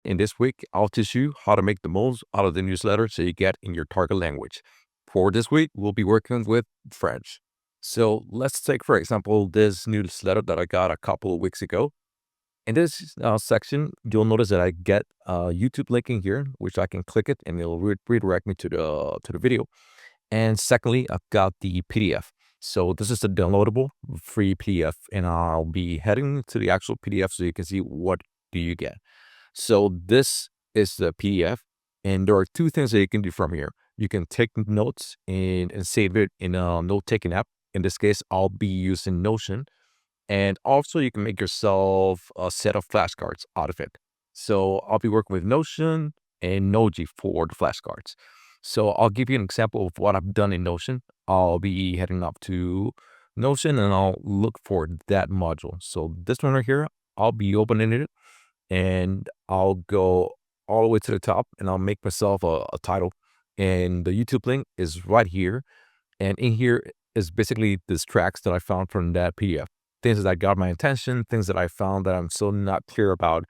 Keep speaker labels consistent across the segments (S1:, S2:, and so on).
S1: in this week, I'll teach you how to make the most out of the newsletter so you get in your target language. For this week, we'll be working with French. So let's take, for example, this newsletter that I got a couple of weeks ago. In this section, you'll notice that I get a YouTube link in here, which I can click it and it'll redirect me to the video. And secondly, I've got the PDF. So this is a downloadable free PDF, and I'll be heading to the actual PDF so you can see what do you get. So this is the PDF, and there are two things that you can do from here. You can take notes and save it in a note-taking app. In this case, I'll be using Notion. And also you can make yourself a set of flashcards out of it. So I'll be working with Notion and Noji for the flashcards. So I'll give you an example of what I've done in Notion. I'll be heading up to Notion and I'll look for that module. So this one right here, I'll be opening it and I'll go all the way to the top and I'll make myself a title. And the YouTube link is right here. And in here is basically these tracks that I found from that PDF. Things that got my attention, things that I found that I'm still not clear about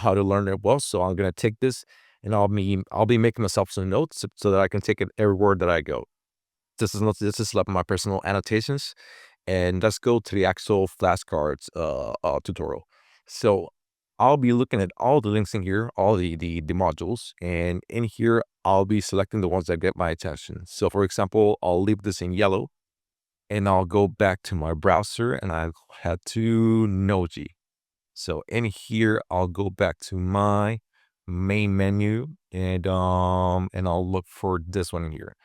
S1: how to learn it well. So I'm gonna take this and I'll be making myself some notes so that I can take it everywhere that I go. This is like my personal annotations. And let's go to the actual flashcards tutorial. So I'll be looking at all the links in here, all the modules, and in here I'll be selecting the ones that get my attention. So for example, I'll leave this in yellow. And I'll go back to my browser and I'll head to Noji. So in here, I'll go back to my main menu and I'll look for this one here.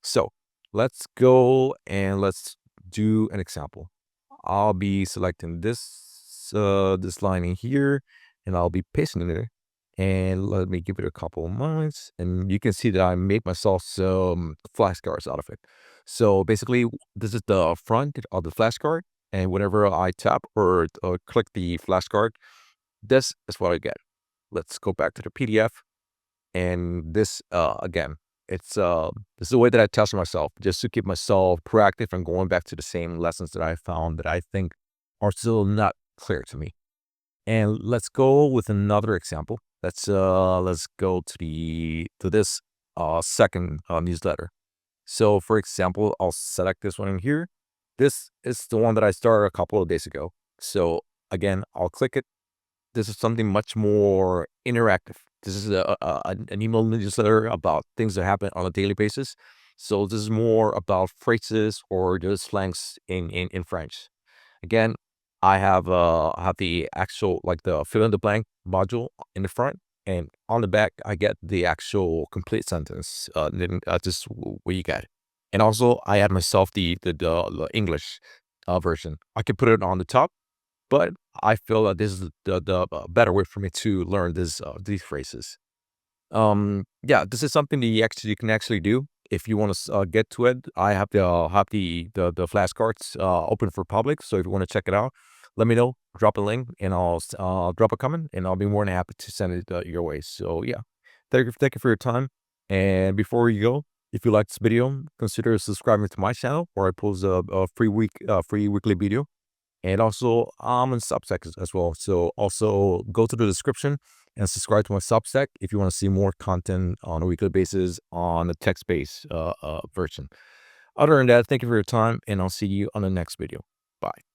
S1: So let's go and let's do an example. I'll be selecting this line in here and I'll be pasting it. And let me give it a couple of minutes. And you can see that I made myself some flashcards out of it. So basically, this is the front of the flashcard. And whenever I tap or click the flashcard, this is what I get. Let's go back to the PDF. And this, again, this is the way that I test myself, just to keep myself proactive and going back to the same lessons that I found that I think are still not clear to me. And let's go with another example. Let's go to this second newsletter. So for example, I'll select this one in here. This is the one that I started a couple of days ago. So again, I'll click it. This is something much more interactive. This is an email newsletter about things that happen on a daily basis. So this is more about phrases or just slangs in French. Again, I have the actual, like, the fill in the blank module in the front, and on the back I get the actual complete sentence. Then just where you get it. And also I add myself the English version. I can put it on the top, but I feel that this is the better way for me to learn these phrases. Yeah, this is something that you can actually do if you want to get to it. I have the flashcards open for public, so if you want to check it out, let me know. Drop a link, and I'll drop a comment, and I'll be more than happy to send it your way. So yeah, thank you for your time. And before you go, if you like this video, consider subscribing to my channel, where I post a free weekly video. And also, I'm on Substack as well. So also go to the description and subscribe to my Substack if you want to see more content on a weekly basis on a text-based version. Other than that, thank you for your time, and I'll see you on the next video. Bye.